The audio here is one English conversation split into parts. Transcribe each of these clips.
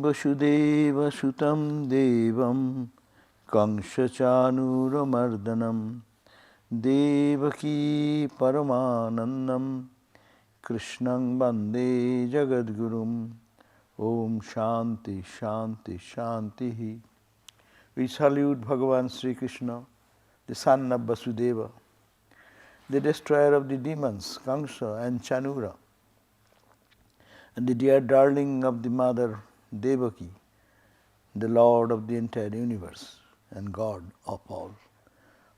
Vasudeva Sutam Devam Kamsa Chanuramardanam Devaki Paramanandam Krishnang Bande Jagadgurum. Om Shanti Shanti Shanti. We salute Bhagavan Sri Krishna, the son of Vasudeva, the destroyer of the demons, Kamsa and Chanura, and the dear darling of the mother Devaki, the Lord of the entire universe and God of all.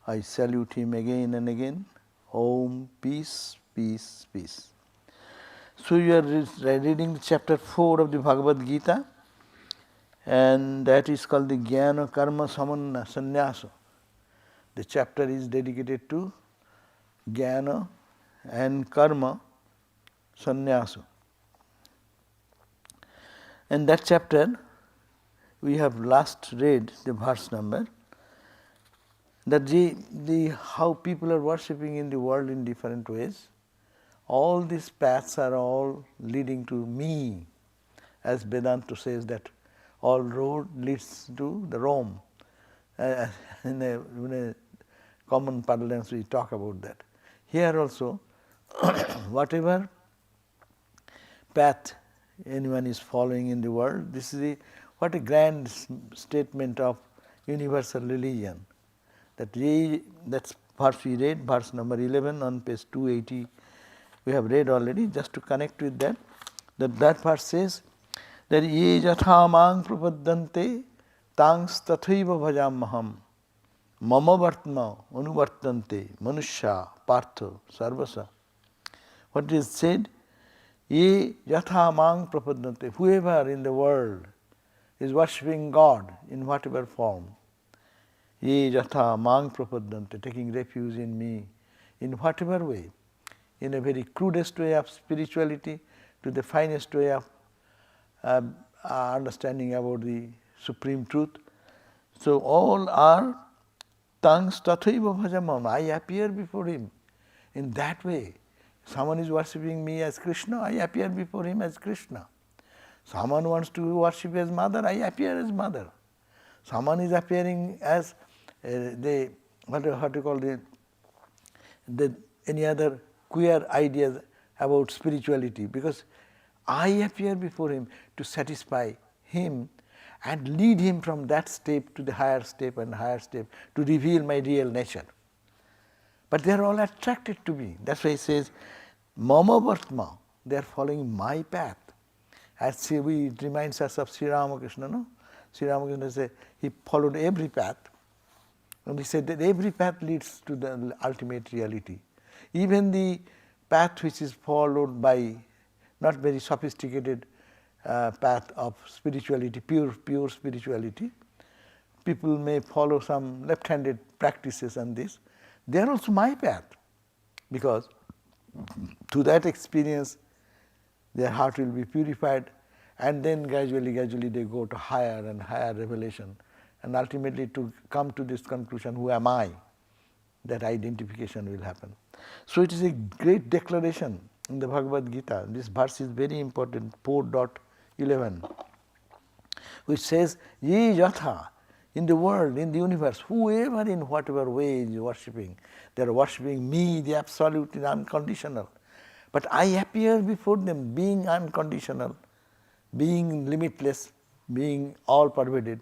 I salute him again and again. Om, peace, peace, peace. So you are reading chapter 4 of the Bhagavad Gita, and that is called the Jnana Karma Sannyasa. The chapter is dedicated to Jnana and Karma Sannyasa. And that chapter, we have last read the verse number, that how people are worshipping in the world in different ways. All these paths are all leading to me, as Vedanta says that all road leads to the Rome. In a common parlance we talk about that. Here also, whatever path anyone is following in the world, this is what a grand statement of universal religion. That's verse we read, verse number 11 on page 280. We have read already, just to connect with that. That verse says that ye jatha mang prapaddante tangs tathaiva bhajamaham mama vartma anuvartante manusya partha sarvasa. What is said? Ye jatha mang prapaddante. Whoever in the world is worshipping God in whatever form, ye jatha mang prapaddante, taking refuge in me, in whatever way, in a very crudest way of spirituality to the finest way of understanding about the supreme truth. So all are tangs tathaiva bhajamam. I appear before him in that way. Someone is worshipping me as Krishna, I appear before him as Krishna. Someone wants to worship as mother, I appear as mother. Someone is appearing as any other queer ideas about spirituality, because I appear before him to satisfy him and lead him from that step to the higher step and higher step to reveal my real nature. But they are all attracted to me. That's why he says, Mama Vartma, they are following my path. As it reminds us of Sri Ramakrishna, no? Sri Ramakrishna said he followed every path. And he said that every path leads to the ultimate reality. Even the path which is followed by not very sophisticated path of spirituality, pure spirituality, people may follow some left-handed practices and this. They are also my path, because through that experience their heart will be purified, and then gradually they go to higher and higher revelation, and ultimately to come to this conclusion, who am I? That identification will happen. So it is a great declaration in the Bhagavad Gita. This verse is very important, 4.11, which says, Ye jatha, in the world, in the universe, whoever in whatever way is worshipping, they are worshipping me, the absolute and unconditional. But I appear before them being unconditional, being limitless, being all pervaded.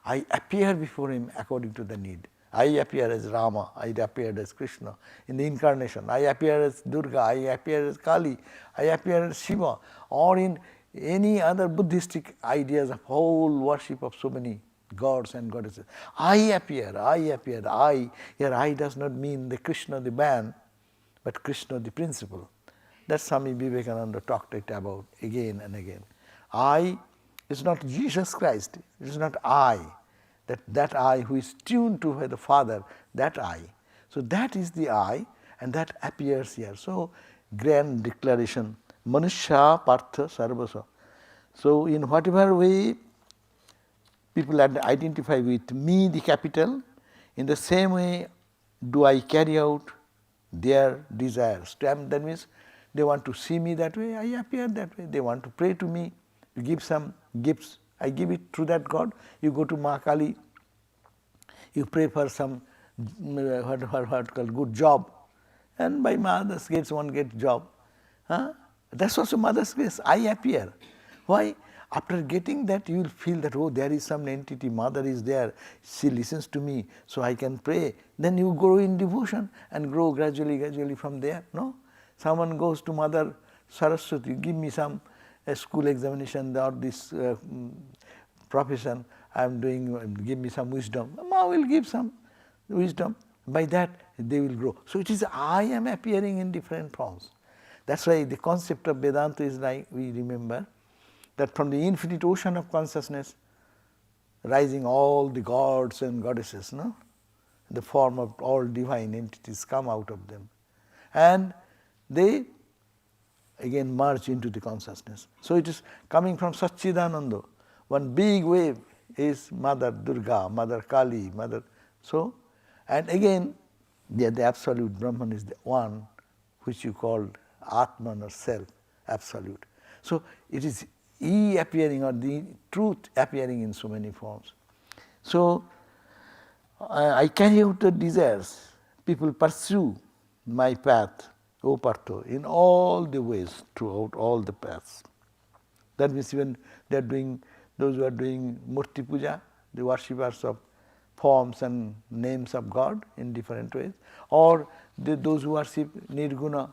I appear before him according to the need. I appear as Rama, I appear as Krishna in the incarnation. I appear as Durga, I appear as Kali, I appear as Shiva, or in any other Buddhistic ideas of whole worship of so many gods and goddesses. I appear. Here I does not mean the Krishna the man, but Krishna the principle. That Swami Vivekananda talked it about again and again. I is not Jesus Christ, it is not I. That I who is tuned to the Father, that I. So that is the I, and that appears here. So grand declaration, Manusya Partha Sarvasa. So in whatever way people identify with me, the capital, in the same way do I carry out their desires. That means they want to see me that way, I appear that way. They want to pray to me, to give some gifts I give it to that God. You go to Ma Kali, you pray for some what called good job, and by mother's grace one gets job. Huh? That's also mother's grace. I appear. Why? After getting that, you will feel that, oh, there is some entity, mother is there, she listens to me, so I can pray. Then you grow in devotion and grow gradually from there. No? Someone goes to Mother Saraswati, give me some school examination or this profession I am doing, give me some wisdom. Ma will give some wisdom. By that they will grow. So it is I am appearing in different forms. That's why the concept of Vedanta is like, we remember that from the infinite ocean of consciousness rising all the gods and goddesses, no? The form of all divine entities come out of them. And they again merge into the consciousness. So it is coming from Satchidananda. One big wave is Mother Durga, Mother Kali, Mother. So, and again, the absolute Brahman is the one which you call Atman or self, absolute. So it is He appearing, or the truth appearing in so many forms. So I carry out the desires. People pursue my path, O Partho, in all the ways, throughout all the paths. That means even they are doing, those who are doing Murti Puja, the worshippers of forms and names of God in different ways, or those who worship Nirguna,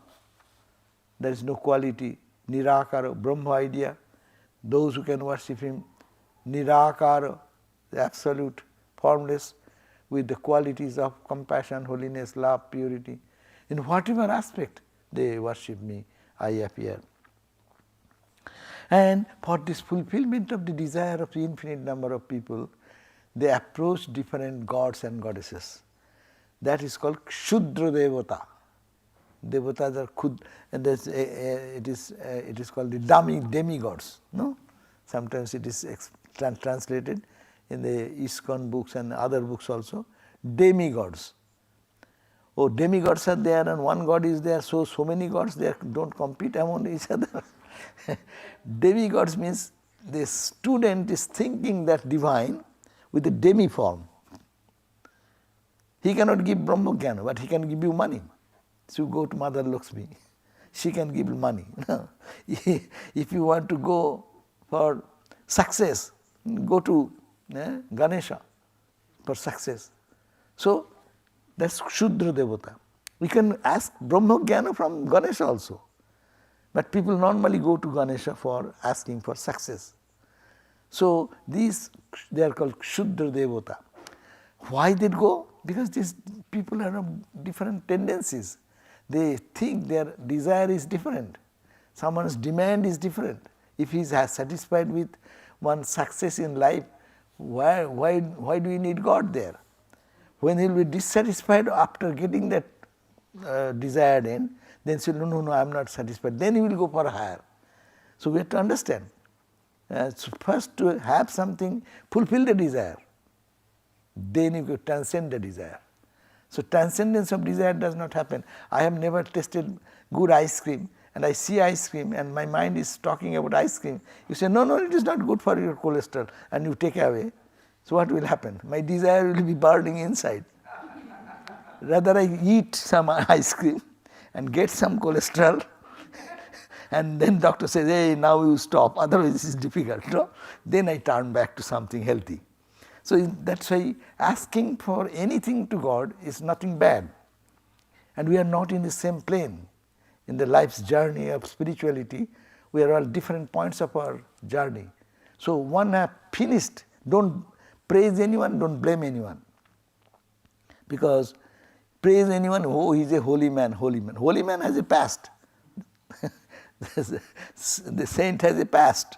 there is no quality, Nirakara, Brahma idea, those who can worship Him, Nirakara, the absolute, formless, with the qualities of compassion, holiness, love, purity. In whatever aspect they worship me, I appear. And for this fulfillment of the desire of the infinite number of people, they approach different gods and goddesses. That is called Kshudra Devata. Devatas are khud, and it is called the demigods. No, sometimes it is translated in the ISKCON books and other books also. Demigods. Oh, demigods are there, and one god is there. So many gods they don't compete among each other. Demigods means the student is thinking that divine with a demi form. He cannot give Brahma Jnana, but he can give you money. So you go to Mother Lakshmi, she can give you money. If you want to go for success, go to Ganesha for success. So that's Kshudra Devata. We can ask Brahma Jnana from Ganesha also. But people normally go to Ganesha for asking for success. So these, they are called Kshudra Devata. Why they go? Because these people have different tendencies. They think their desire is different. Someone's demand is different. If he is satisfied with one success in life, why do we need God there? When he will be dissatisfied after getting that desired end, then say, no, I am not satisfied. Then he will go for higher. So we have to understand. So first to have something, fulfill the desire. Then you can transcend the desire. So transcendence of desire does not happen. I have never tasted good ice cream, and I see ice cream and my mind is talking about ice cream. You say, no, it is not good for your cholesterol, and you take away. So what will happen? My desire will be burning inside. Rather I eat some ice cream and get some cholesterol and then doctor says, hey, now you stop, otherwise this is difficult. No? Then I turn back to something healthy. So that's why asking for anything to God is nothing bad. And we are not in the same plane. In the life's journey of spirituality, we are all different points of our journey. So one have finished, don't praise anyone, don't blame anyone. Because praise anyone, oh, he is a holy man, holy man. Holy man has a past. The saint has a past.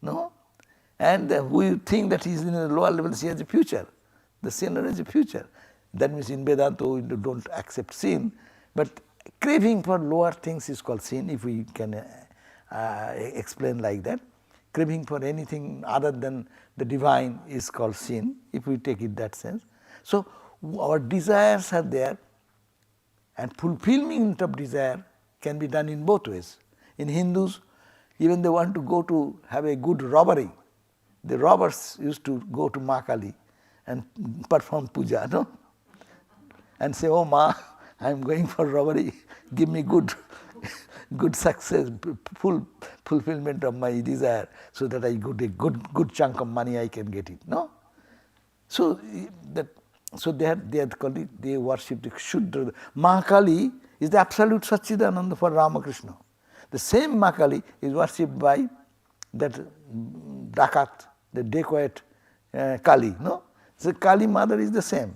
No? And we think that he is in a lower level, he has a future. The sinner has a future. That means in Vedanta we don't accept sin, but craving for lower things is called sin, if we can explain like that. Craving for anything other than the divine is called sin, if we take it that sense. So our desires are there, and fulfillment of desire can be done in both ways. In Hindus, even they want to go to have a good robbery, the robbers used to go to Ma Kali and perform puja, no? And say, oh Ma, I am going for robbery, give me good success, full fulfillment of my desire, so that I get a good chunk of money I can get it, no? So they worship the Shuddha. Mahakali is the absolute Satchidananda for Ramakrishna. The same Mahakali is worshipped by that Dakat, the dacoit Kali, no? So Kali mother is the same.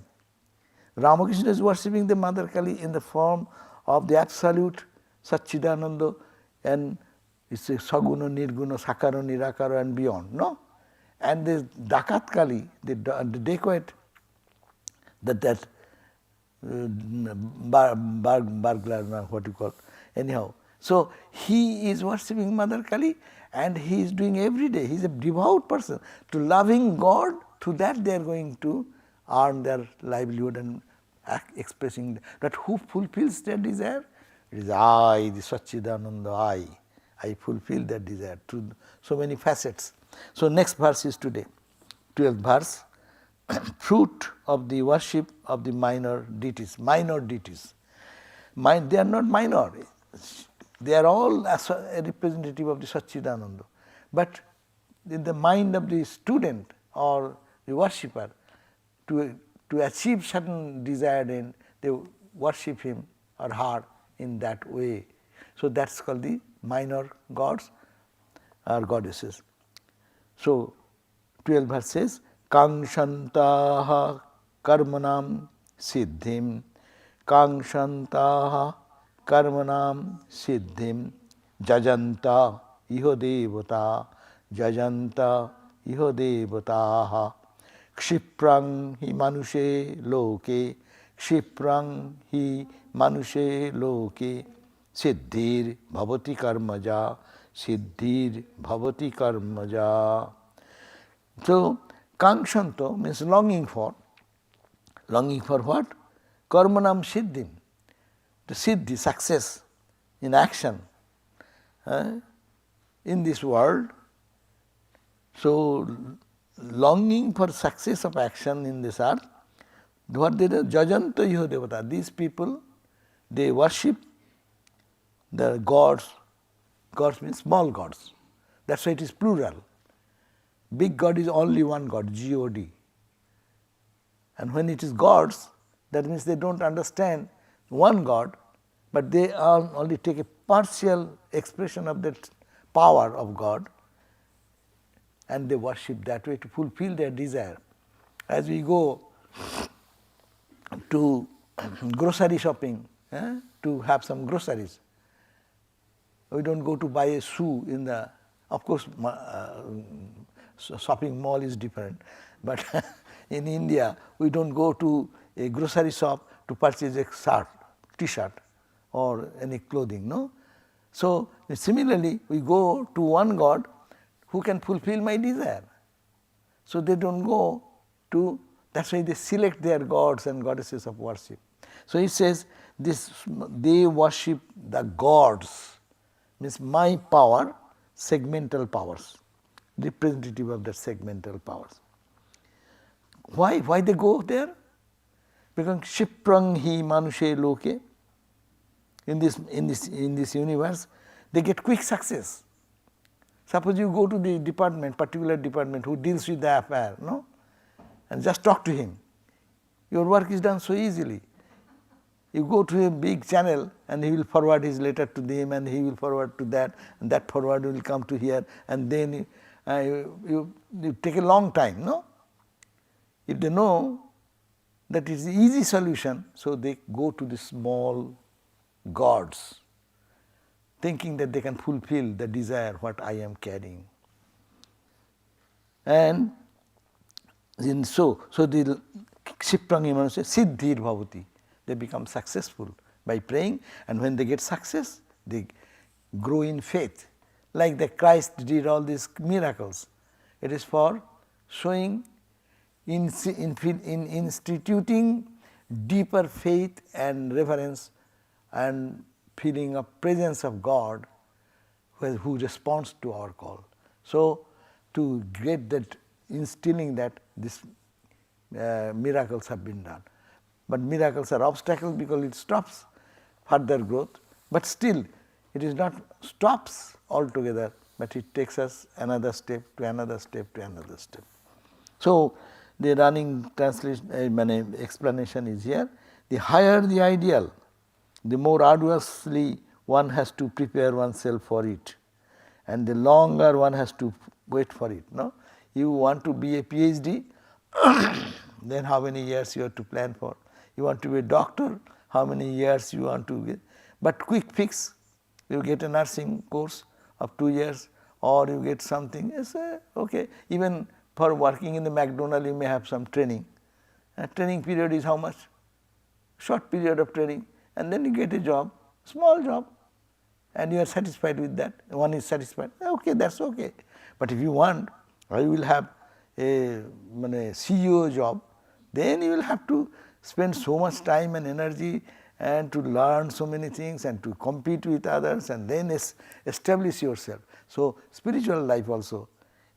Ramakrishna is worshipping the Mother Kali in the form of the absolute Satchidananda, and it's a Saguna, Nirguna, Sakara, Nirakara and beyond, no? And this Dakat Kali, the dacoit, that burglar, what you call, anyhow. So he is worshipping Mother Kali, and he is doing every day. He is a devout person. To loving God, through that they are going to earn their livelihood and expressing. But who fulfills their desire? It is I, the Satchidananda I fulfill that desire through so many facets. So next verse is today, 12th verse. Fruit of the worship of the minor deities. Minor deities. They are not minor. They are all a representative of the Satchidananda. But in the mind of the student or the worshipper, to achieve certain desired end, they worship him or her in that way. So that's called the minor gods or goddesses. So 12th verse says, Kangshantaha karmanam siddhim, Kangshantaha karmanam siddhim, Jajanta iho devata, Jajanta iho devataha, Kshiprang hi manushe loke, Kshiprang hi manushe loke, Siddhir bhavati karmaja, Siddhir bhavati karmaja. So, Kangshanto means longing for. Longing for what? Karmanam siddhim. The siddhi, success in action in this world. So, longing for success of action in this earth. What they do? Jajanta iho devata. These people, they worship the gods. Gods means small gods. That's why it is plural. Big God is only one God, G-O-D. And when it is gods, that means they don't understand one God, but they only take a partial expression of that power of God, and they worship that way to fulfill their desire. As we go to grocery shopping, to have some groceries, we don't go to buy a shoe in the, of course, shopping mall is different, but in India we don't go to a grocery shop to purchase a shirt, t-shirt or any clothing, no? So similarly we go to one God who can fulfill my desire. So they don't go to, that's why they select their gods and goddesses of worship. So he says this, they worship the gods, means my power, segmental powers, representative of the segmental powers. Why they go there? Because Kshiprang hi manushe loke, in this universe, they get quick success. Suppose you go to the department, particular department who deals with the affair, no? And just talk to him. Your work is done so easily. You go to a big channel and he will forward his letter to them, and he will forward to that, and that forward will come to here, and then you take a long time, no? If they know that is the easy solution, so they go to the small gods, thinking that they can fulfill the desire what I am carrying. And so the Kshiprang Manusya Siddhir Bhavati, they become successful by praying, and when they get success, they grow in faith. Like the Christ did all these miracles. It is for showing, instituting deeper faith and reverence and feeling of presence of God who responds to our call. So to get that, instilling that this miracles have been done. But miracles are obstacles because it stops further growth, but still it is not stops altogether, but it takes us another step to another step to another step. So, the running translation explanation is here. The higher the ideal, the more arduously one has to prepare oneself for it, and the longer one has to wait for it. No, you want to be a PhD, then how many years you have to plan for? You want to be a doctor, how many years you want to get? But quick fix, you get a nursing course of 2 years, or you get something. Yes, okay. Even for working in the McDonald's, you may have some training. Training period is how much? Short period of training, and then you get a job, small job, and you are satisfied with that. One is satisfied. Okay, that's okay. But if you want, or you will have a CEO job, then you will have to spend so much time and energy and to learn so many things and to compete with others and then establish yourself. So, spiritual life also,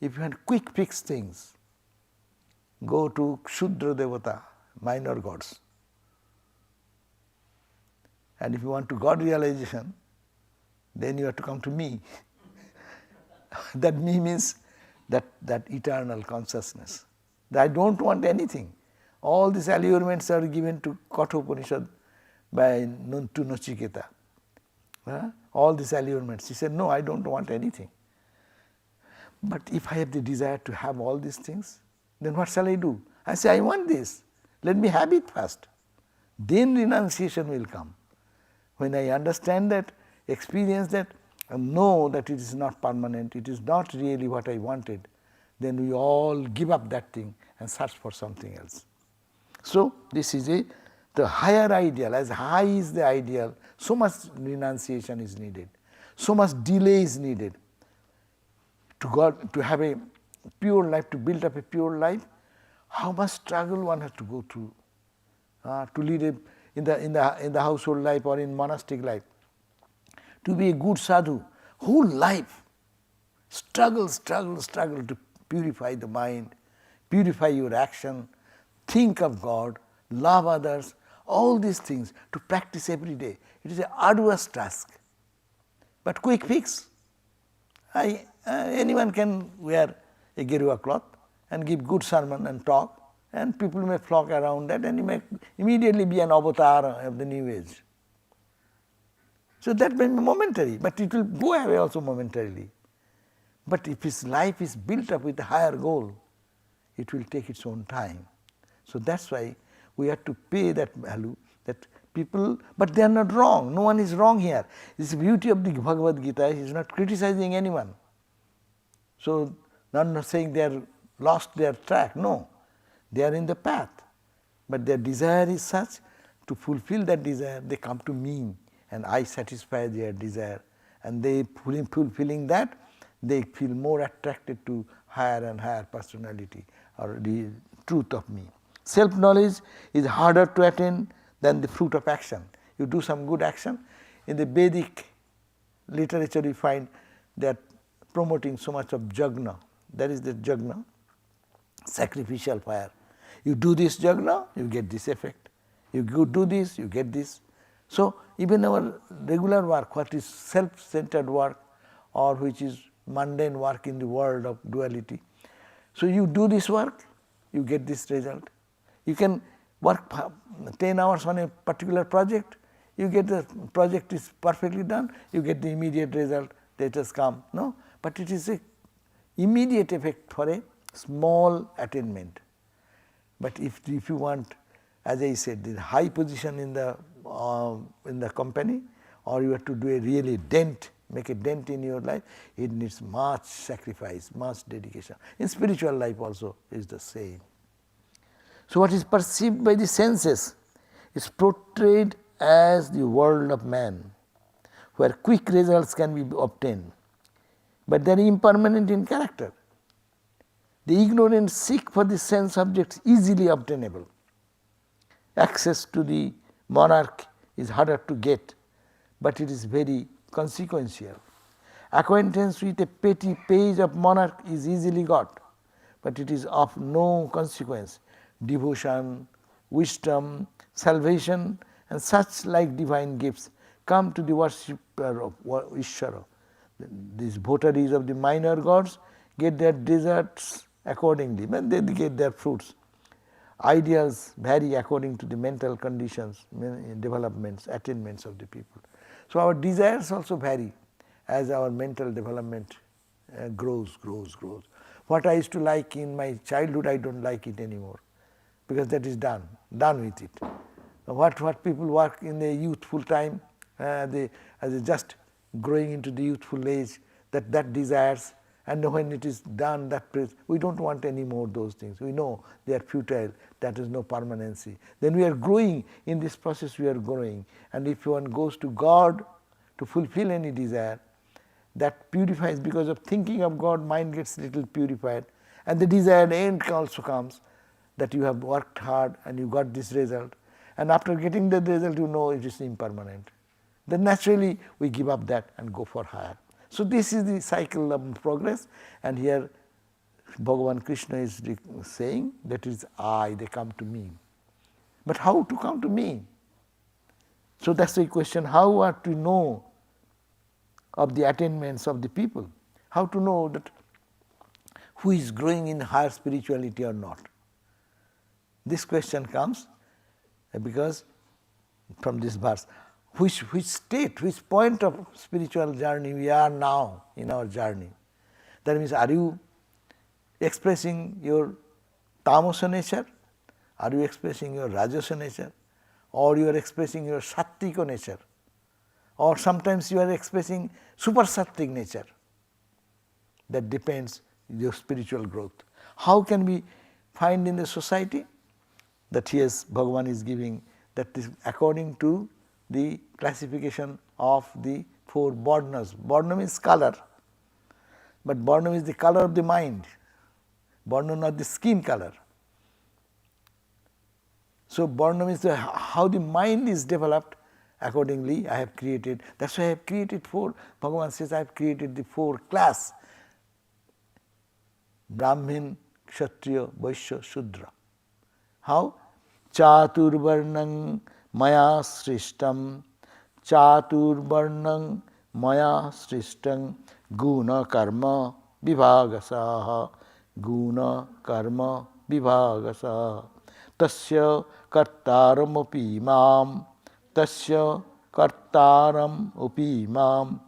if you want quick fix things, go to Shudra Devata, minor gods. And if you want to God realization, then you have to come to me. That me means that eternal consciousness. I don't want anything. All these allurements are given to Kathopanishad by to Nachiketa. All these allurements. He said, no, I don't want anything. But if I have the desire to have all these things, then what shall I do? I say, I want this. Let me have it first. Then renunciation will come. When I understand that, experience that, and know that it is not permanent, it is not really what I wanted, then we all give up that thing and search for something else. So, this is the higher ideal. As high is the ideal, so much renunciation is needed, so much delay is needed. To have a pure life, to build up a pure life, how much struggle one has to go through to lead in the household life or in monastic life. To be a good sadhu, whole life, struggle to purify the mind, purify your action, think of God, love others, all these things to practice every day. It is an arduous task. But quick fix. Anyone can wear a Gerua cloth and give good sermon and talk, and people may flock around that, and you may immediately be an avatar of the new age. So that may be momentary, but it will go away also momentarily. But if his life is built up with a higher goal, it will take its own time. So that's why we have to pay that value, that people, but they are not wrong. No one is wrong here. This is the beauty of the Bhagavad Gita. He is not criticizing anyone. So, not saying they are lost their track. No, they are in the path. But their desire is such, to fulfill that desire, they come to me and I satisfy their desire. And they, fulfilling that, they feel more attracted to higher and higher personality or the truth of me. Self-knowledge is harder to attain than the fruit of action. You do some good action. In the Vedic literature you find that promoting so much of jagna. That is the jagna, sacrificial fire. You do this jagna, you get this effect. You do this, you get this. So, even our regular work, what is self-centered work or which is mundane work in the world of duality. So, you do this work, you get this result. You can work 10 hours on a particular project, you get the project is perfectly done, you get the immediate result that has come. No, but it is a immediate effect for a small attainment. But if you want, as I said, the high position in the company, or you have to do a really dent, make a dent in your life, it needs much sacrifice, much dedication. In spiritual life also is the same. So, what is perceived by the senses is portrayed as the world of man, where quick results can be obtained, but they are impermanent in character. The ignorant seek for the sense objects easily obtainable. Access to the monarch is harder to get, but it is very consequential. Acquaintance with a petty page of monarch is easily got, but it is of no consequence. Devotion, wisdom, salvation and such like divine gifts come to the worshipper of Ishvara. These votaries of the minor gods get their deserts accordingly, but they get their fruits. Ideals vary according to the mental conditions, developments, attainments of the people. So our desires also vary as our mental development grows. What I used to like in my childhood, I don't like it anymore, because that is done with it. What people work in the youthful time, as they just growing into the youthful age, that desires, and when it is done, we don't want any more those things. We know they are futile, that is no permanency. Then we are growing, in this process we are growing, and if one goes to God to fulfill any desire, that purifies. Because of thinking of God, mind gets little purified, and the desired end also comes, that you have worked hard and you got this result, and after getting the result you know it is impermanent. Then naturally we give up that and go for higher. So this is the cycle of progress, and here Bhagavan Krishna is saying that is I, they come to me. But how to come to me? So that's the question, how are to know of the attainments of the people? How to know that who is growing in higher spirituality or not? This question comes because from this verse, which state, which point of spiritual journey we are now in our journey. That means, are you expressing your tamasa nature? Are you expressing your rajasa nature? Or you are expressing your sattvika nature? Or sometimes you are expressing super sattvic nature. That depends on your spiritual growth. How can we find in the society? That here Bhagavan is giving, that is according to the classification of the four varnas. Varna means color, but varna is the color of the mind. Varna not the skin color. So varna means how the mind is developed. Accordingly, I have created. That's why I have created four. Bhagavan says I have created the four class: Brahmin, Kshatriya, Vaishya, Shudra. How? Chaturvarnang maya srishtam, chaturvarnang maya srishtam, guna karma vibhagasaha, guna karma vibhagasaha, tasya kartaram upi mam, tasya kartaram upi mam,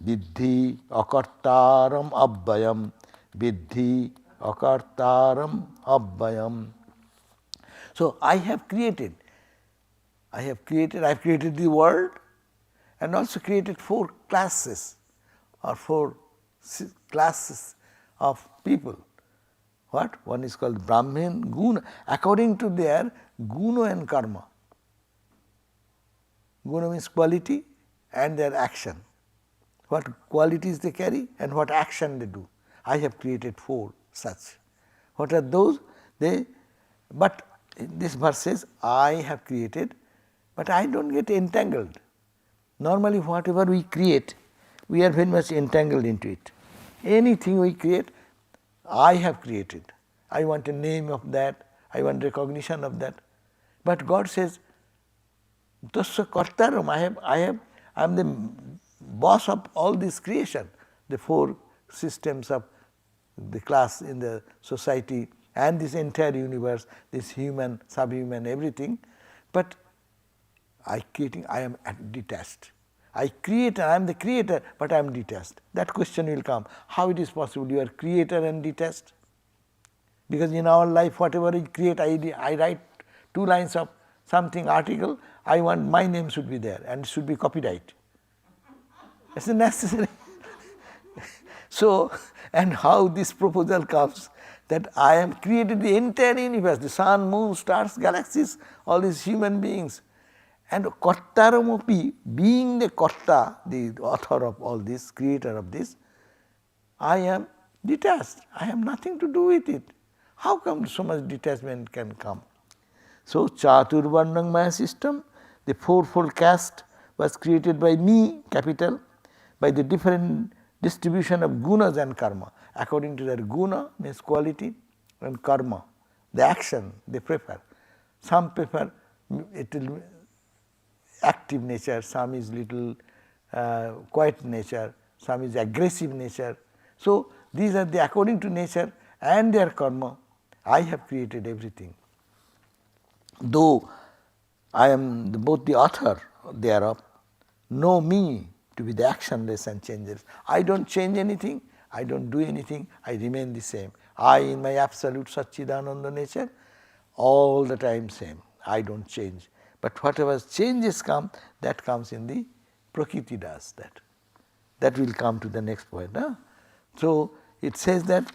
vidhi akartaram abhayam, vidhi akartaram abhayam. So I have created the world, and also created four classes or four classes of people. What? One is called Brahmin, Guna, according to their Guna and Karma. Guna means quality and their action. What qualities they carry and what action they do. I have created four such. What are those? But this verse says, I have created, but I don't get entangled. Normally whatever we create, we are very much entangled into it. Anything we create, I have created. I want a name of that, I want recognition of that. But God says, Tasya kartaram, I am the boss of all this creation, the four systems of the class in the society and this entire universe, this human, subhuman, everything. But I am detached. I create and I am the creator, but I am detached. That question will come. How it is possible you are creator and detached? Because in our life, whatever we create, I write 2 lines of something article, I want my name should be there and it should be copyright. It's necessary. So, and how this proposal comes, that I am created the entire universe, the sun, moon, stars, galaxies, all these human beings. And Kartaramopi, being the Karta, the author of all this, creator of this, I am detached. I have nothing to do with it. How come so much detachment can come? So, Chaturvarnang Maya system, the fourfold caste was created by me, capital, by the different distribution of gunas and karma. According to their guna means quality and karma, the action they prefer. Some prefer little active nature, some is little quiet nature, some is aggressive nature. So, these are the according to nature and their karma, I have created everything. Though I am both the author thereof, know me to be the actionless and changeless. I don't change anything, I don't do anything, I remain the same. I in my absolute Satchidananda nature, all the time same, I don't change. But whatever changes come, that comes in the Prakriti does that. That will come to the next point. Huh? So, it says that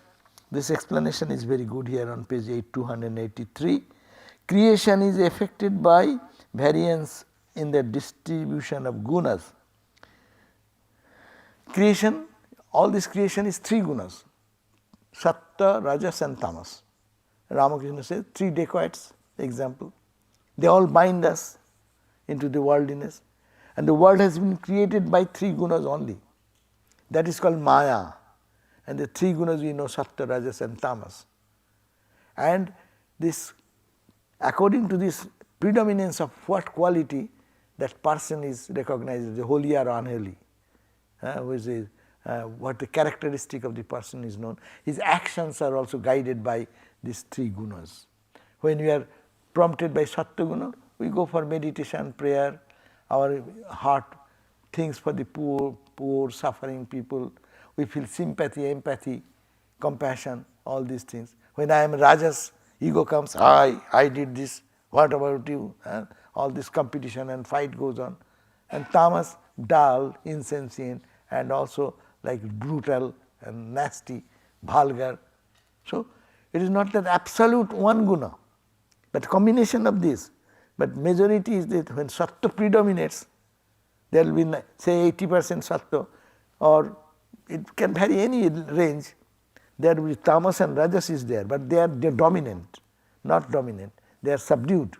this explanation is very good here on page 283. Creation is affected by variance in the distribution of gunas. Creation, all this creation is three gunas, Sattva, Rajas and Tamas. Ramakrishna says 3 dacoits, example. They all bind us into the worldliness, and the world has been created by 3 gunas only. That is called Maya, and the 3 gunas we know, Sattva, Rajas and Tamas. And this, according to this predominance of what quality that person is recognized as holy or unholy, which is what the characteristic of the person is known. His actions are also guided by these 3 gunas. When we are prompted by Sattva guna, we go for meditation, prayer, our heart thinks for the poor, suffering people. We feel sympathy, empathy, compassion, all these things. When I am Rajas, ego comes, I did this, what about you? All this competition and fight goes on. And Tamas, dull, insensient, and also like brutal and nasty, vulgar. So, it is not that absolute one guna, but combination of this. But majority is that when Sattva predominates, there will be say 80% Sattva, or it can vary any range. There will be Tamas and Rajas is there, but they are dominant, not dominant. They are subdued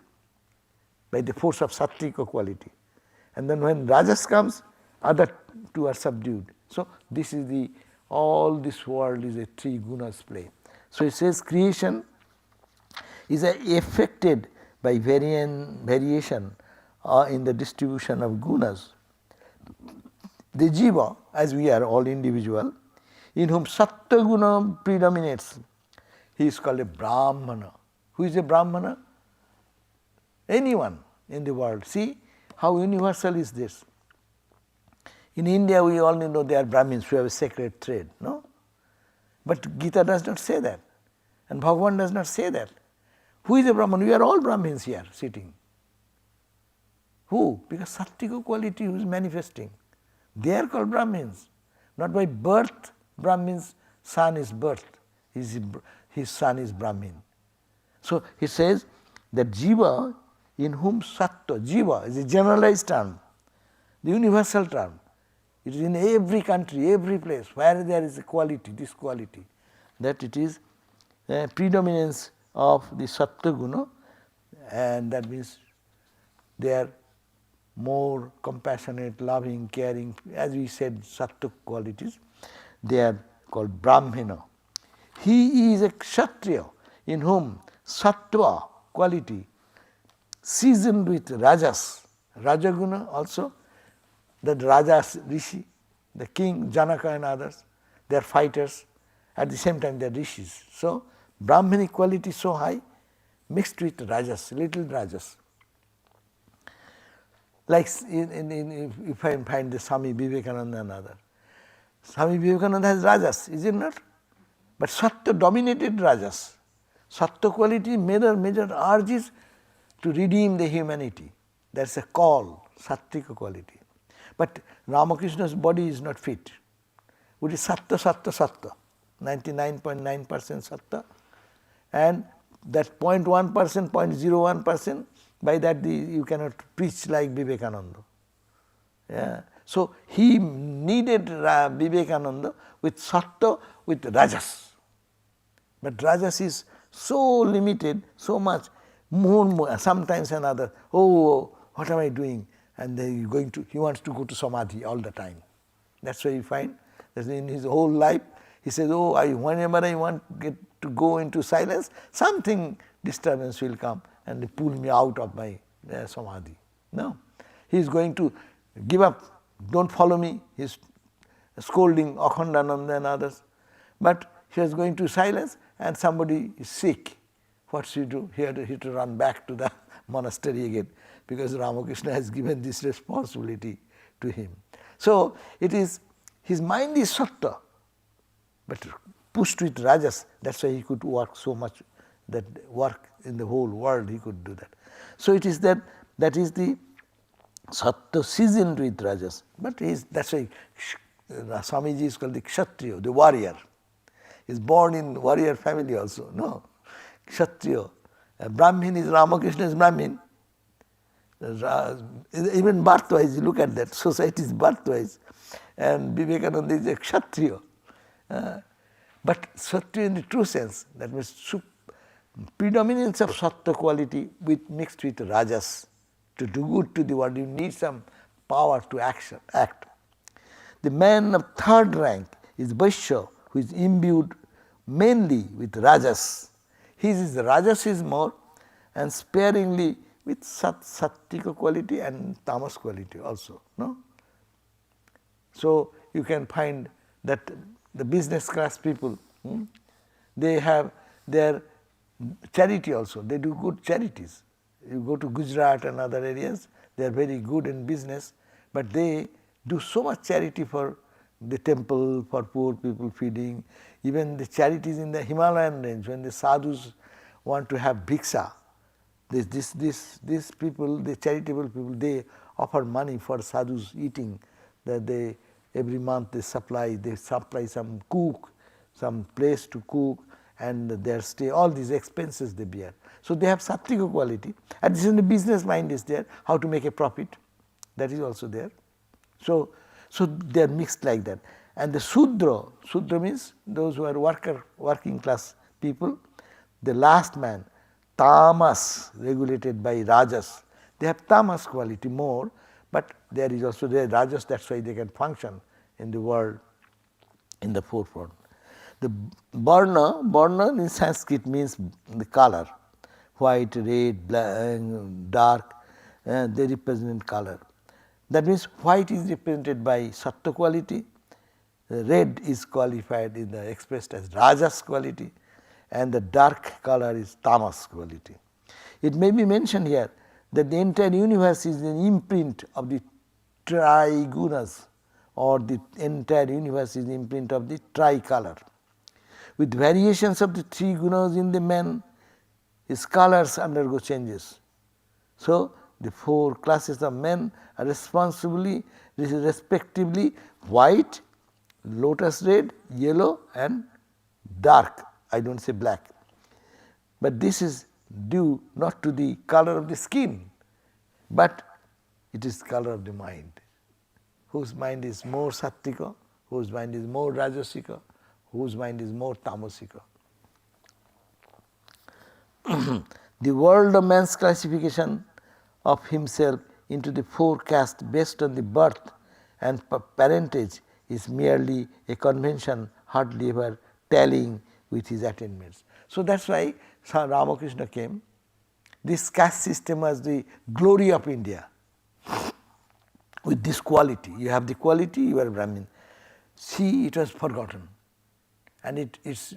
by the force of Sattvika quality. And then when Rajas comes, other 2 are subdued. So, this is the, all this world is a 3 gunas play. So, it says creation is affected by variation in the distribution of gunas. The jiva, as we are all individual, in whom Sattva guna predominates, he is called a Brahmana. Who is a Brahmana? Anyone in the world. See how universal is this. In India, we all know they are Brahmins who have a sacred thread, no? But Gita does not say that, and Bhagavan does not say that. Who is a Brahman? We are all Brahmins here sitting. Who? Because Sattvika quality who is manifesting. They are called Brahmins. Not by birth, Brahmin's son is birthed. His son is Brahmin. So, he says that jiva in whom sattva, jiva is a generalized term, the universal term. It is in every country, every place where there is a quality, this quality, that it is predominance of the sattva guna, and that means they are more compassionate, loving, caring, as we said, sattva qualities. They are called Brahmana. He is a Kshatriya in whom sattva quality seasoned with rajas, rajaguna also, that rajas, rishi, the king, Janaka and others, they are fighters, at the same time they are rishis. So, Brahmanic quality so high, mixed with rajas, little rajas. Like if I find the Swami Vivekananda and others. Swami Vivekananda has rajas, is it not? But sattva dominated rajas. Sattva quality major urge is to redeem the humanity. That is a call, sattvika quality. But Ramakrishna's body is not fit. It is sattva, 99.9% sattva, and that 0.1%, 0.01%, by that you cannot preach like Vivekananda. Yeah. So, he needed Vivekananda with sattva, with rajas. But rajas is so limited, so much, more, sometimes another, oh, what am I doing? And then he wants to go to samadhi all the time. That is why you find That's in his whole life, he says, oh, whenever I want to go into silence, something disturbance will come and they pull me out of my samadhi. No, he is going to give up, don't follow me. He is scolding Akhandananda and others. But he was going to silence and somebody is sick. What should he do? He had to run back to the monastery again because Ramakrishna has given this responsibility to him. So it is, his mind is sattva, but pushed with rajas. That's why he could work so much, that work in the whole world he could do that. So it is that is the sattva seasoned with rajas. But that's why Swamiji is called the kshatriya, the warrior. He is born in warrior family also. No, kshatriya. Brahmin is Ramakrishna's Brahmin. Even birthwise, you look at that, society is birthwise. And Vivekananda is a kshatriya. But sattva in the true sense, that means predominance of sattva quality mixed with rajas. To do good to the world, you need some power to act. The man of third rank is Vaishya, who is imbued mainly with rajas. His rajas is more, and sparingly with sattvika quality and tamas quality also. No? So you can find that the business class people, they have their charity also. They do good charities. You go to Gujarat and other areas, they are very good in business, but they do so much charity for the temple, for poor people feeding. Even the charities in the Himalayan range, when the sadhus want to have bhiksha, these people, the charitable people, they offer money for sadhus eating. That they every month they supply some cook, some place to cook, and their stay, all these expenses they bear. So they have sattvika quality. And this is the business mind is there, how to make a profit, that is also there. So they are mixed like that. And the Sudra means those who are working class people, the last man, tamas, regulated by rajas. They have tamas quality more, but there is also their rajas, that's why they can function in the world in the forefront. The Varna in Sanskrit means the color, white, red, black, dark, they represent color. That means white is represented by sattva quality, red is expressed as rajas quality, and the dark color is tamas quality. It may be mentioned here that the entire universe is an imprint of the trigunas, or the entire universe is an imprint of the tricolor. With variations of the three gunas in the man, his colors undergo changes. So the four classes of men are respectively white, lotus red, yellow and dark. I don't say black. But this is due not to the color of the skin, but it is color of the mind. Whose mind is more sattvika, whose mind is more rajasika, whose mind is more tamasika. The world of man's classification of himself into the four castes based on the birth and parentage is merely a convention hardly ever tallying with his attainments. So that's why Ramakrishna came. This caste system was the glory of India. With this quality, you have the quality, you are Brahmin. See, it was forgotten. And it's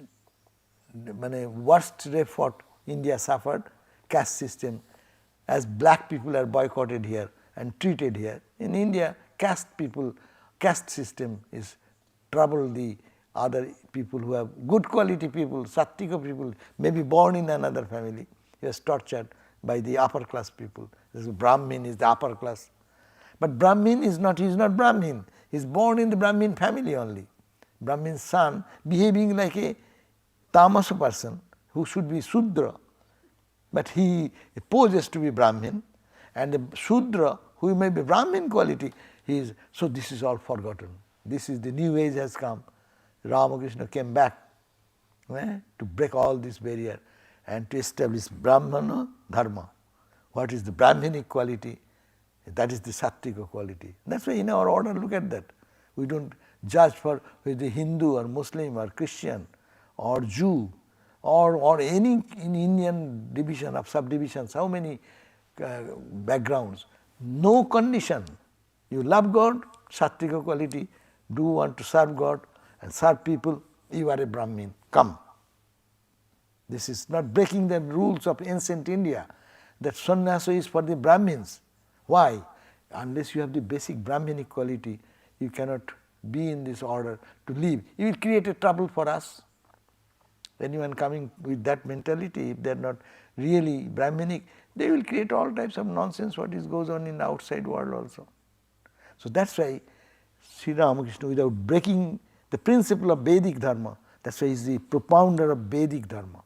worst effort India suffered, caste system, as black people are boycotted here and treated here. In India, caste system is trouble the other people who have good quality people, sattvika people, maybe born in another family. He was tortured by the upper class people. This Brahmin is the upper class. But Brahmin is not, he is not Brahmin. He is born in the Brahmin family only. Brahmin's son behaving like a tamasa person who should be Sudra. But he poses to be Brahmin, and the Sudra who may be Brahmin quality, so this is all forgotten. This is the new age has come. Ramakrishna came back to break all this barrier and to establish Brahmana Dharma. What is the Brahminic quality? That is the Sattvika quality. That's why in our order, look at that. We don't judge for whether Hindu or Muslim or Christian or Jew or any in Indian division of subdivisions, how many backgrounds, no condition. You love God, Sattvika quality, do want to serve God and serve people, you are a Brahmin, come. This is not breaking the rules of ancient India, that sannyasa is for the Brahmins. Why? Unless you have the basic Brahminic quality, you cannot be in this order to live. You will create a trouble for us. Anyone coming with that mentality, if they are not really Brahminic, they will create all types of nonsense what is goes on in the outside world also. So that's why Sri Ramakrishna, without breaking the principle of Vedic Dharma, that's why he is the propounder of Vedic Dharma,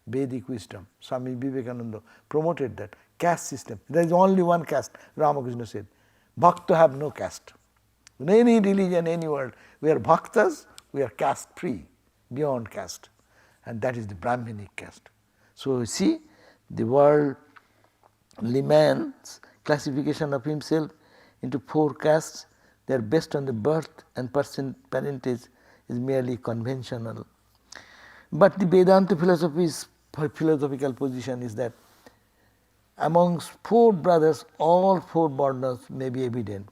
Vedic wisdom. Swami Vivekananda promoted that caste system. There is only one caste, Ramakrishna said. Bhakta have no caste. In any religion, any world, we are bhaktas, we are caste free, beyond caste. And that is the Brahminic caste. So you see, the worldly man's classification of himself into 4 castes, they are based on the birth and parentage is merely conventional. But the Vedanta philosophy's philosophical position is that amongst 4 brothers, all 4 borders may be evident.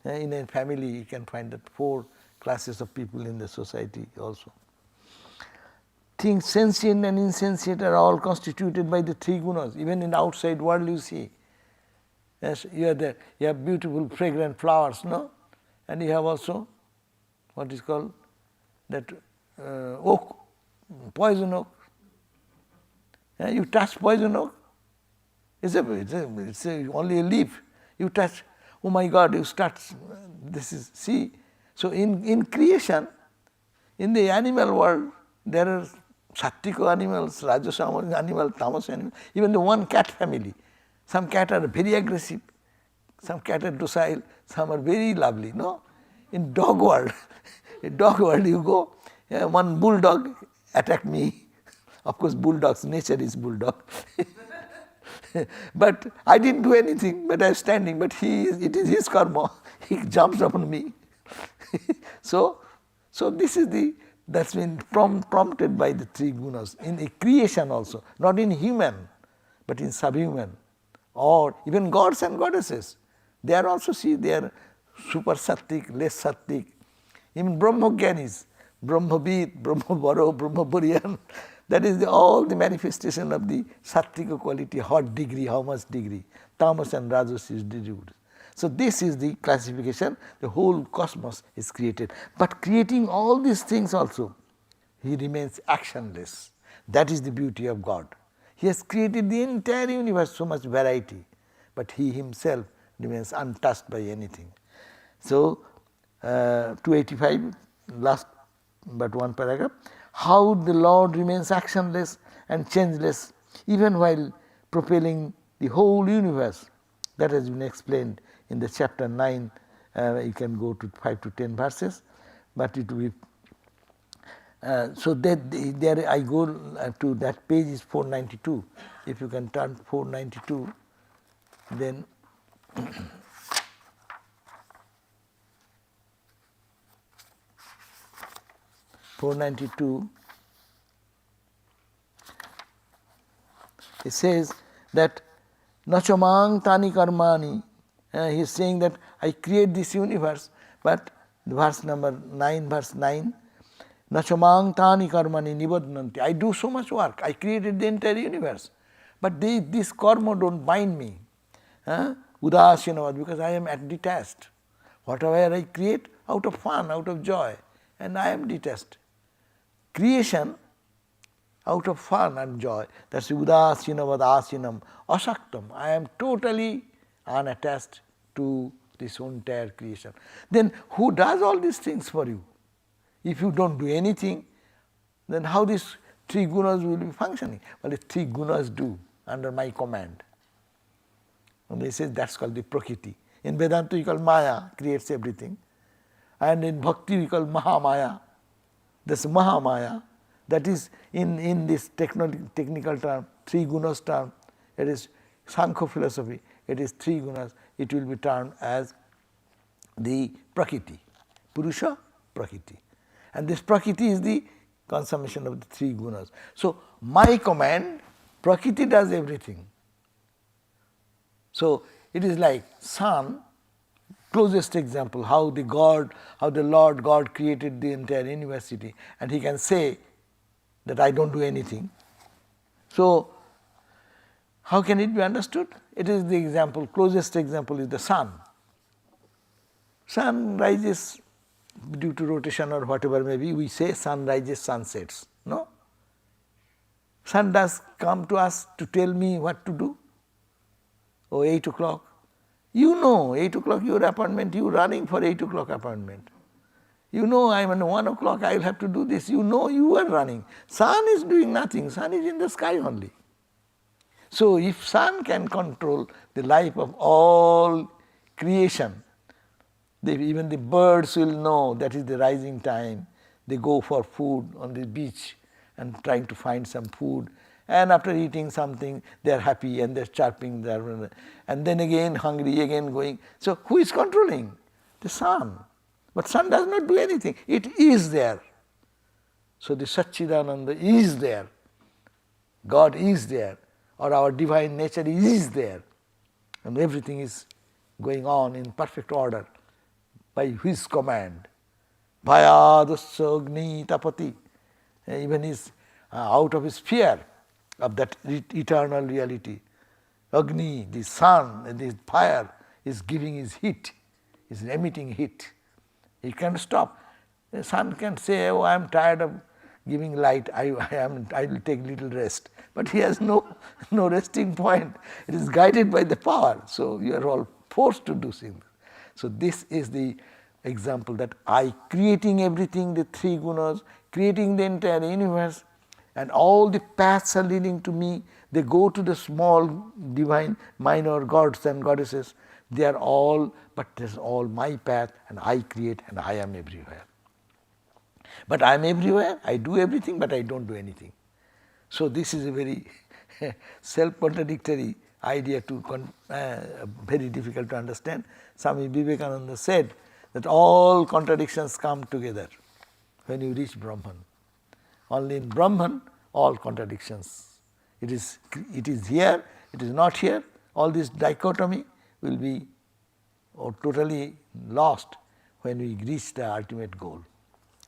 In a family, you can find that 4 classes of people in the society also. Things sentient and insentient are all constituted by the 3 gunas. Even in the outside world you see. Yes, you have beautiful fragrant flowers, no? And you have also what is called that oak, poison oak. You touch poison oak, it's only a leaf. You touch, oh my God, you start, this is, see. So in creation, in the animal world, there are Sattvika animals, Rajasa animals, Tamas animals, even the one cat family. Some cats are very aggressive, some cats are docile, some are very lovely, no? In dog world, you go, one bulldog attacked me. Of course, bulldog's nature is bulldog. But I didn't do anything, but I was standing, but it is his karma. He jumps upon me. So this is that's been prompted by the 3 gunas in a creation also, not in human, but in subhuman, or even gods and goddesses. They are also, see, they are super sattvic, less sattvic. Even Brahmogyanis, Brahmavid, Brahmabaro, Brahmaburiyan, that is all the manifestation of the sattvika quality, hot degree, how much degree, tamas and rajas is distributed. So this is the classification, the whole cosmos is created. But creating all these things also, he remains actionless. That is the beauty of God. He has created the entire universe, so much variety, but he himself remains untouched by anything. So 285, last but one paragraph, how the Lord remains actionless and changeless even while propelling the whole universe. That has been explained in the chapter 9, you can go to 5 to 10 verses, but it will be, so that there I go to that page is 492. If you can turn 492, then 492, it says that Nachamang tani karmani, he is saying that I create this universe, but verse number 9, verse 9, Nachamang tani karmani nibadnanti, I do so much work, I created the entire universe, but this karma don't bind me, udasyanavad, because I am detached. Whatever I create out of fun, out of joy, and I am detached. Creation out of fun and joy, that's udasinavad asinam asaktam. I am totally unattached to this entire creation. Then who does all these things for you? If you don't do anything, then how these 3 gunas will be functioning? Well, the 3 gunas do under my command. And they say that's called the prakriti. In Vedanta we call Maya, creates everything. And in Bhakti we call Mahamaya. This Mahamaya, that is in this technical term, 3 gunas term, it is Sankhya philosophy, it is 3 gunas, it will be termed as the Prakriti. Purusha, Prakriti. And this Prakriti is the consummation of the three gunas. So, my command, Prakriti does everything. So, it is like sun, closest example, how the Lord God created the entire university, and he can say that I don't do anything. So, how can it be understood? It is the example, closest example is the sun. Sun rises due to rotation or whatever may be, we say sun rises, sun sets. No? Sun does come to us to tell me what to do. Oh, 8 o'clock. You know, 8 o'clock your appointment, you running for 8 o'clock appointment. You know, I am at 1 o'clock, I will have to do this. You know you are running. Sun is doing nothing, sun is in the sky only. So, if sun can control the life of all creation, even the birds will know that is the rising time. They go for food on the beach and trying to find some food. And after eating something, they are happy and they are chirping there. And then again hungry, again going. So, who is controlling? The sun. But sun does not do anything. It is there. So, the Satchidananda is there. God is there. Or our divine nature is there. And everything is going on in perfect order by his command. Bhayadasya agni tapati. Even is out of his fear of that eternal reality. Agni, the sun, the fire is giving his heat, is emitting heat. He can't stop. The sun can say, oh, I am tired of giving light, I will take little rest. But he has no resting point. It is guided by the power. So you are all forced to do things. So this is the example that I creating everything, the three gunas, creating the entire universe, and all the paths are leading to me. They go to the small divine minor gods and goddesses. They are all, but it is all my path, and I create and I am everywhere. But I am everywhere, I do everything, but I don't do anything. So this is a very self-contradictory idea to very difficult to understand. Swami Vivekananda said that all contradictions come together when you reach Brahman. Only in Brahman all contradictions. It is here, it is not here. All this dichotomy will be totally lost when we reach the ultimate goal.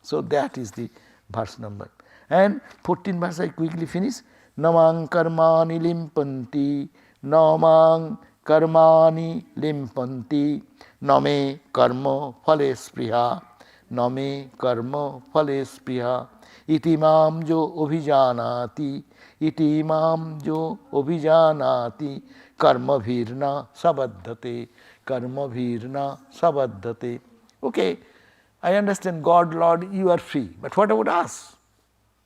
So that is the verse number. And 14th verse I quickly finish. Namang karmani limpanti, namang karmani limpanti, name karma phale spriha, name karma phale spriha, iti mam jo abhijanati, iti mam jo abhijanati, karma bhirna sabaddhate, karma bhirna sabaddhate. Okay, I understand God, Lord, you are free, but what about us?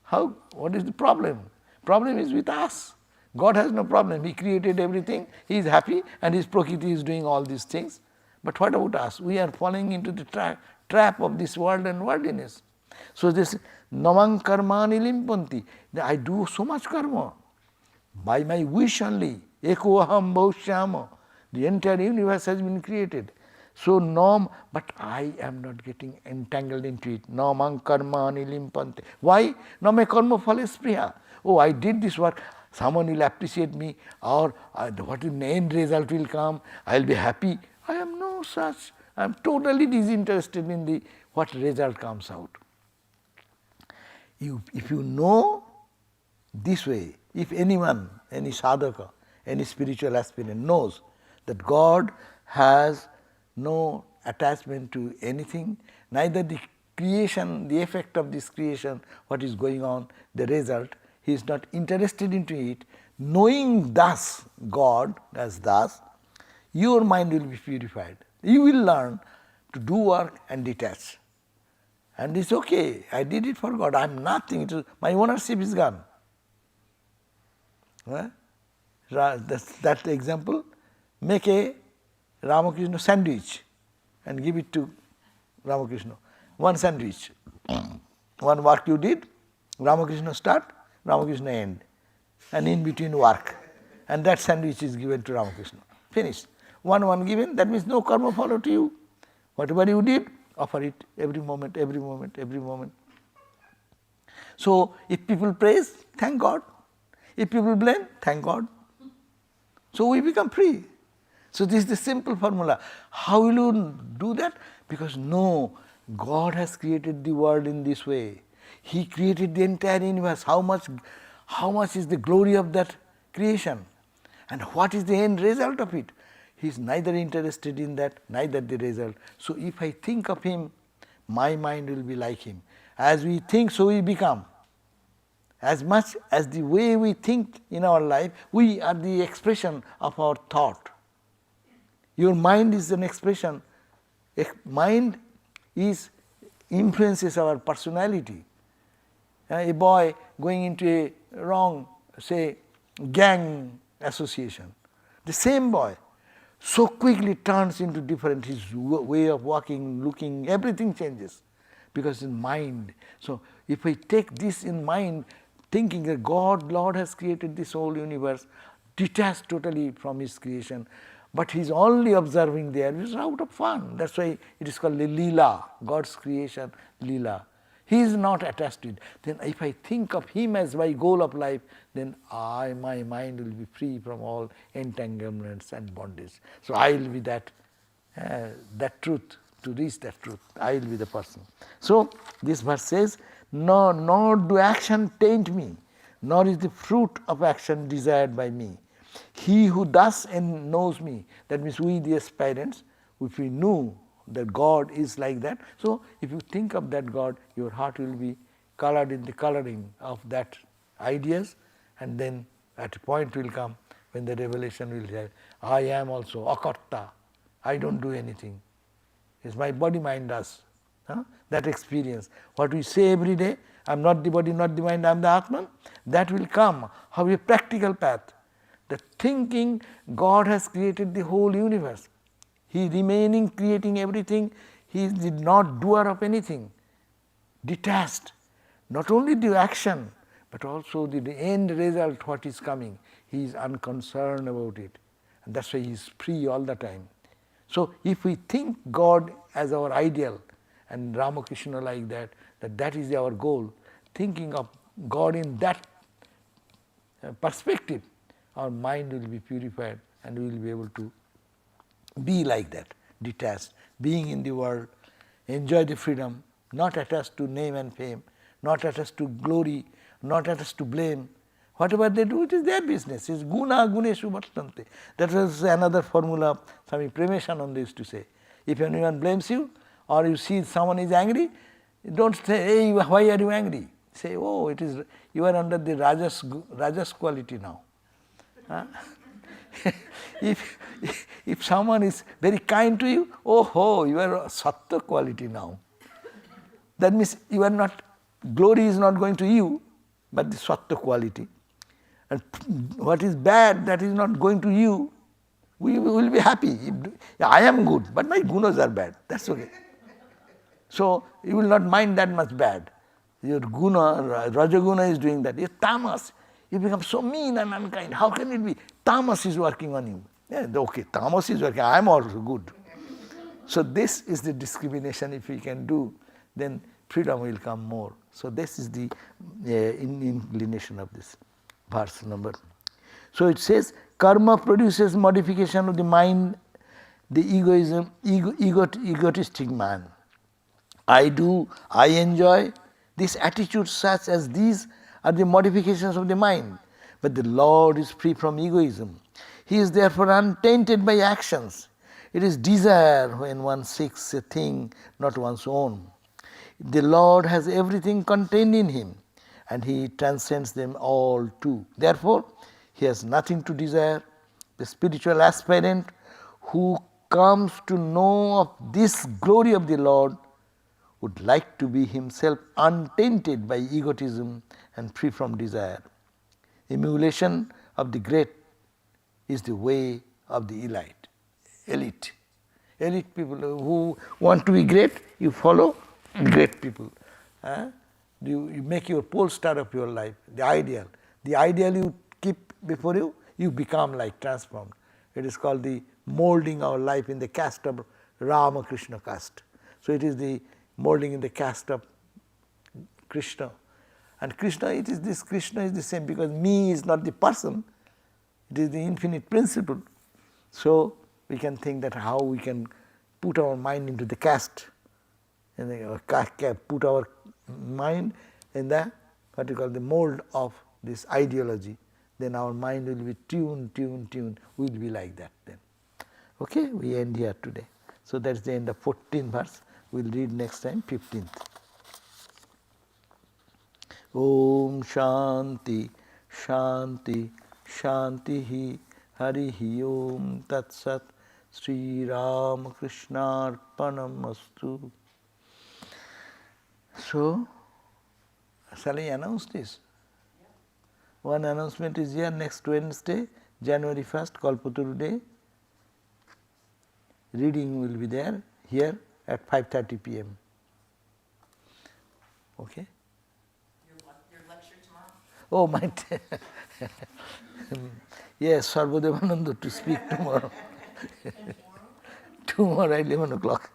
How? What is the problem? Problem is with us. God has no problem. He created everything. He is happy and his Prakriti is doing all these things. But what about us? We are falling into the trap of this world and worldliness. So this namang karmani limpanti. I do so much karma. By my wish only. Eko aham bahushyama. The entire universe has been created. So but I am not getting entangled into it. Namang karmani limpante. Why? Name karma phale spriha. Oh, I did this work, someone will appreciate me, or what in the end result will come, I will be happy. I am no such. I am totally disinterested in what result comes out. If you know this way, if anyone, any sadhaka, any spiritual aspirant knows that God has no attachment to anything, neither the creation, the effect of this creation, what is going on, the result, he is not interested into it, knowing thus God as thus, your mind will be purified. You will learn to do work and detach. And it's okay, I did it for God, I am nothing, my ownership is gone. That example, make a Ramakrishna sandwich and give it to Ramakrishna. One sandwich, one work you did, Ramakrishna start, Ramakrishna end, and in between work. And that sandwich is given to Ramakrishna. Finished. One given, that means no karma follow to you. Whatever you did, offer it every moment, every moment, every moment. So, if people praise, thank God. If people blame, thank God. So, we become free. So, this is the simple formula. How will you do that? Because no, God has created the world in this way. He created the entire universe. How much is the glory of that creation? And what is the end result of it? He is neither interested in that, neither the result. So, if I think of him, my mind will be like him. As we think, so we become. As much as the way we think in our life, we are the expression of our thought. Your mind is an expression. Mind influences our personality. A boy going into a wrong, say, gang association, the same boy so quickly turns into different, his way of walking, looking, everything changes because in mind. So, if I take this in mind, thinking that Lord has created this whole universe, detached totally from his creation, but he is only observing there, it is out of fun. That is why it is called the Leela, God's creation, Leela. He is not attached to it. Then if I think of him as my goal of life, then my mind will be free from all entanglements and bondage. So I will be that truth, to reach that truth, I will be the person. So this verse says, nor do action taint me, nor is the fruit of action desired by me. He who thus knows me, that means we the aspirants, if we knew that God is like that. So, if you think of that God, your heart will be colored in the coloring of that ideas, and then at a point will come when the revelation will say, I am also akarta, I don't do anything. It's my body mind does. That experience. What we say every day, I am not the body, not the mind, I am the Atman, that will come. How a practical path. The thinking God has created the whole universe. He remaining creating everything, he is not doer of anything, detached, not only the action, but also the end result, what is coming, he is unconcerned about it, and that is why he is free all the time. So, if we think God as our ideal, and Ramakrishna like that is our goal, thinking of God in that perspective, our mind will be purified and we will be able to be like that, detached, being in the world, enjoy the freedom, not attached to name and fame, not attached to glory, not attached to blame. Whatever they do, it is their business. It is guna guneshu vartante. That was another formula Swami Premesananda used to say. If anyone blames you or you see someone is angry, don't say, hey, why are you angry? Say, oh, it is you are under the rajas quality now. If someone is very kind to you, oh, you are sattva quality now. That means you are not, glory is not going to you, but the sattva quality. And what is bad, that is not going to you, we will be happy. I am good, but my gunas are bad, that is okay. So you will not mind that much bad. Your guna, rajaguna is doing that. Your tamas, you become so mean and unkind. How can it be? Tamas is working on you. Yeah, okay, tamas is working, I am also good. So this is the discrimination, if we can do, then freedom will come more. So this is the inclination of this verse number. So it says, karma produces modification of the mind, the egotistic man. I do, I enjoy. This attitude such as these are the modifications of the mind. But the Lord is free from egoism. He is therefore untainted by actions. It is desire when one seeks a thing not one's own. The Lord has everything contained in him, and he transcends them all too. Therefore, he has nothing to desire. The spiritual aspirant who comes to know of this glory of the Lord would like to be himself untainted by egotism and free from desire. Emulation of the great is the way of the elite. Elite people who want to be great, you follow great people. You make your pole star of your life, the ideal. The ideal you keep before you, you become like transformed. It is called the molding our life in the caste of Ramakrishna caste. So it is the molding in the caste of Krishna. And Krishna, Krishna is the same, because me is not the person, it is the infinite principle. So we can think that how we can put our mind into the caste, and put our mind in the what you call the mold of this ideology. Then our mind will be tuned. We will be like that then. Okay, we end here today. So that's the end of 14th verse. We will read next time 15th. Om Shanti Shanti Shanti Harihi Om Tat Sat Sri Ram Krishna Arpanamastu. So, shall I announce this? One announcement is here next Wednesday, January 1st, Kalpataru Day. Reading will be there here at 5:30 p.m. Okay? Your lecture tomorrow? Oh, my. Yes, Sarvadevananda to speak tomorrow. Tomorrow at 11 o'clock.